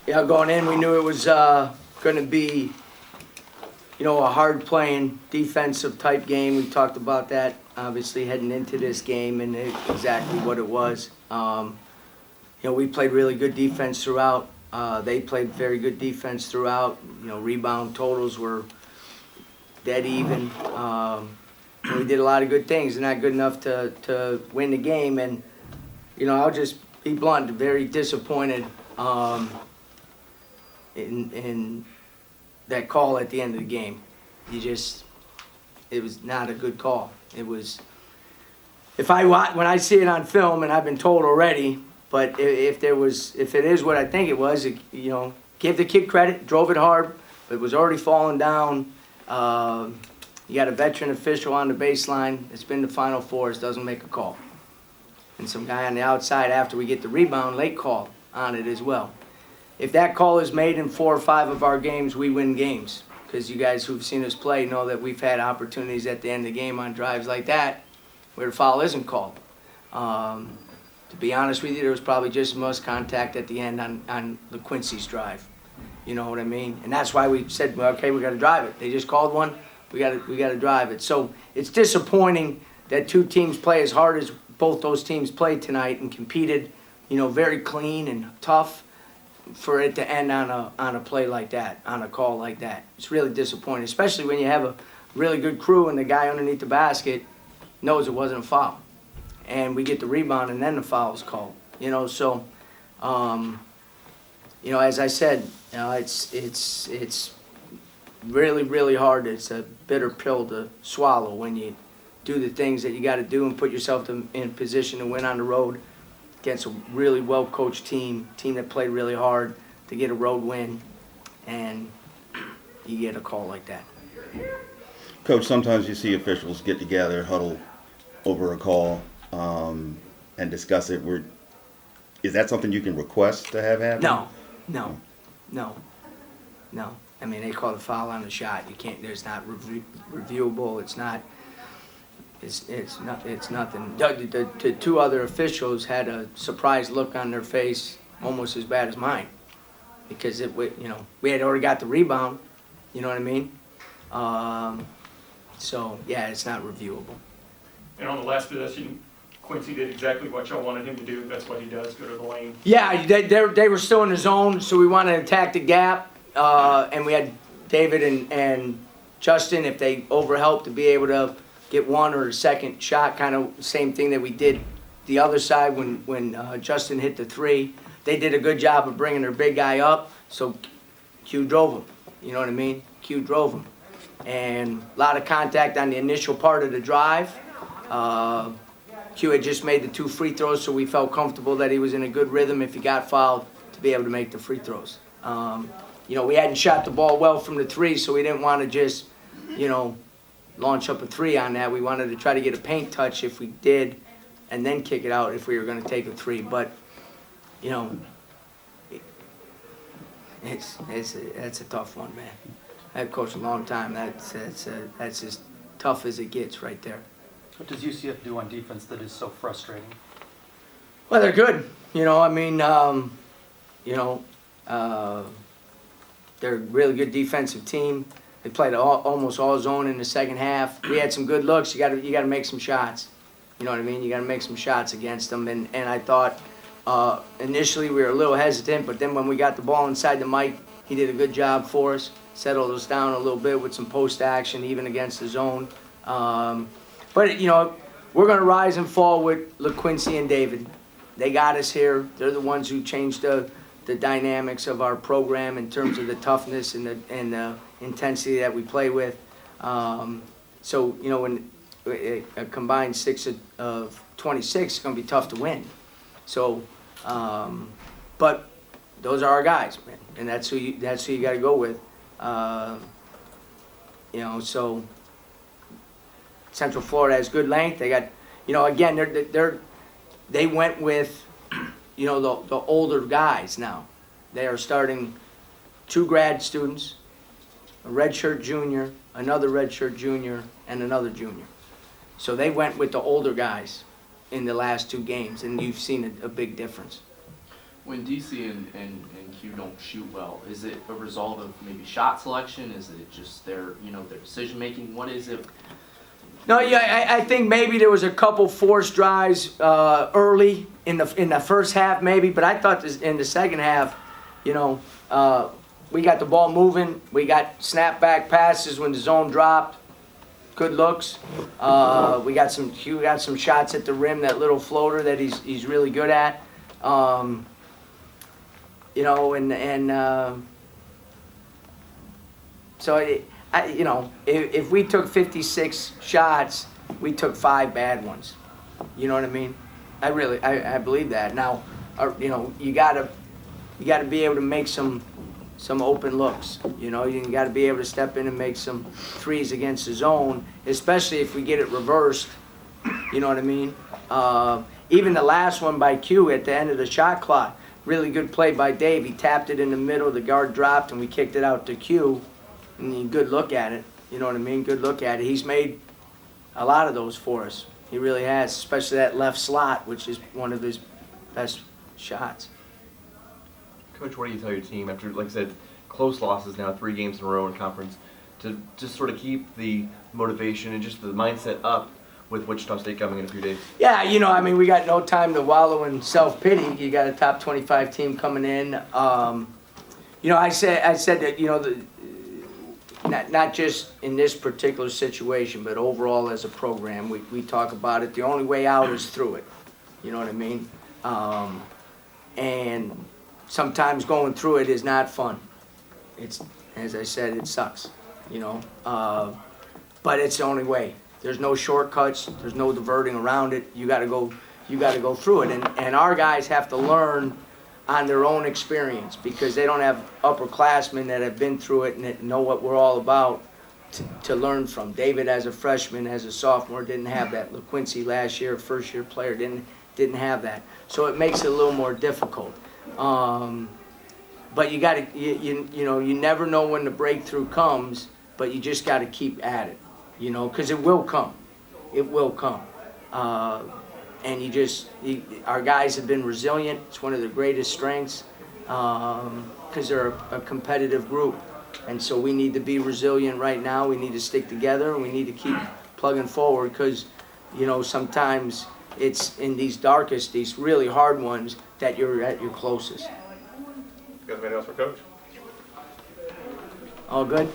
Yeah, going in, we knew it was going to be, a hard-playing defensive type game. We talked about that, obviously, heading into this game, and exactly what it was. We played really good defense throughout. They played very good defense throughout. Rebound totals were dead even. We did a lot of good things, not good enough to win the game. And, I'll just be blunt, very disappointed in that call at the end of the game. It was not a good call. It was, when I see it on film, and I've been told already, but if it is what I think it was, give the kid credit, drove it hard, but it was already falling down. You got a veteran official on the baseline that's been to Final Fours, doesn't make a call. And some guy on the outside after we get the rebound, late call on it as well. If that call is made in 4 or 5 of our games, we win games. Because you guys who've seen us play know that we've had opportunities at the end of the game on drives like that where the foul isn't called. To be honest with you, there was probably just as much contact at the end on LaQuincy's drive. You know what I mean? And that's why we said, well, okay, we got to drive it. They just called one. We got to drive it. So it's disappointing that two teams play as hard as both those teams played tonight and competed, very clean and tough, for it to end on a play like that, on a call like that. It's really disappointing, especially when you have a really good crew and the guy underneath the basket knows it wasn't a foul. And we get the rebound and then the foul's called. So, as I said, it's really, really hard. It's a bitter pill to swallow when you do the things that you got to do and put yourself in position to win on the road against a really well-coached team that played really hard to get a road win, and you get a call like that. Coach, sometimes you see officials get together, huddle over a call, and discuss it. Is that something you can request to have happen? No. I mean, they call the foul on the shot. You can't. There's not reviewable. It's not. It's nothing. The 2 other officials had a surprised look on their face, almost as bad as mine, because we had already got the rebound. You know what I mean? So yeah, it's not reviewable. And on the last possession, Quincy did exactly what y'all wanted him to do. That's what he does. Go to the lane. Yeah, they were still in the zone, so we wanted to attack the gap, and we had David and Justin, if they overhelped, to be able to get one or a second shot, kind of same thing that we did the other side when Justin hit the 3. They did a good job of bringing their big guy up, so Q drove him. You know what I mean? Q drove him. And a lot of contact on the initial part of the drive. Q had just made the 2 free throws, so we felt comfortable that he was in a good rhythm if he got fouled to be able to make the free throws. We hadn't shot the ball well from the 3, so we didn't want to just, launch up a 3 on that. We wanted to try to get a paint touch if we did, and then kick it out if we were going to take a 3. But, that's a tough one, man. I've coached a long time. That's as tough as it gets right there. What does UCF do on defense that is so frustrating? Well, they're good. They're a really good defensive team. They played almost all zone in the second half. We had some good looks. You got to make some shots. You know what I mean? You got to make some shots against them. And I thought initially we were a little hesitant, but then when we got the ball inside the mic, he did a good job for us. Settled us down a little bit with some post action, even against the zone. But we're going to rise and fall with LaQuincy and David. They got us here. They're the ones who changed the dynamics of our program in terms of the toughness and the intensity that we play with. So when a combined 6 of 26 is going to be tough to win. So, but those are our guys, man, and that's who you got to go with. So Central Florida has good length. They got, again, they went with, the older guys now. They are starting 2 grad students, a redshirt junior, another redshirt junior, and another junior. So they went with the older guys in the last 2 games, and you've seen a big difference. When DC and Q don't shoot well, is it a result of maybe shot selection? Is it just their decision making? What is it? No, yeah, I think maybe there was a couple forced drives early in the first half, maybe. But I thought in the second half, we got the ball moving. We got snapback passes when the zone dropped. Good looks. We got some shots at the rim. That little floater that he's really good at. So if we took 56 shots, we took 5 bad ones. You know what I mean? I believe that. Now, you gotta be able to make some open looks. You gotta be able to step in and make some threes against the zone, especially if we get it reversed. You know what I mean? Even the last one by Q at the end of the shot clock, really good play by Dave. He tapped it in the middle, the guard dropped, and we kicked it out to Q. And good look at it. You know what I mean? Good look at it. He's made a lot of those for us. He really has, especially that left slot, which is one of his best shots. Coach, what do you tell your team after, like I said, close losses now, 3 games in a row in conference, to just sort of keep the motivation and just the mindset up with Wichita State coming in a few days? Yeah, we got no time to wallow in self-pity. You got a top 25 team coming in. I said that, not just in this particular situation, but overall as a program, we talk about it. The only way out is through it. You know what I mean? And sometimes going through it is not fun. It's, as I said, it sucks. But it's the only way. There's no shortcuts. There's no diverting around it. You got to go through it. And our guys have to learn on their own experience, because they don't have upperclassmen that have been through it and that know what we're all about to learn from. David, as a freshman, as a sophomore, didn't have that. LaQuincy last year, first-year player, didn't have that. So it makes it a little more difficult. But you got to, you never know when the breakthrough comes, but you just got to keep at it, because it will come. It will come. And our guys have been resilient. It's one of their greatest strengths, because they're a competitive group. And so we need to be resilient right now. We need to stick together, and we need to keep plugging forward, because, sometimes it's in these darkest, these really hard ones, that you're at your closest. You guys have anything else for Coach? All good?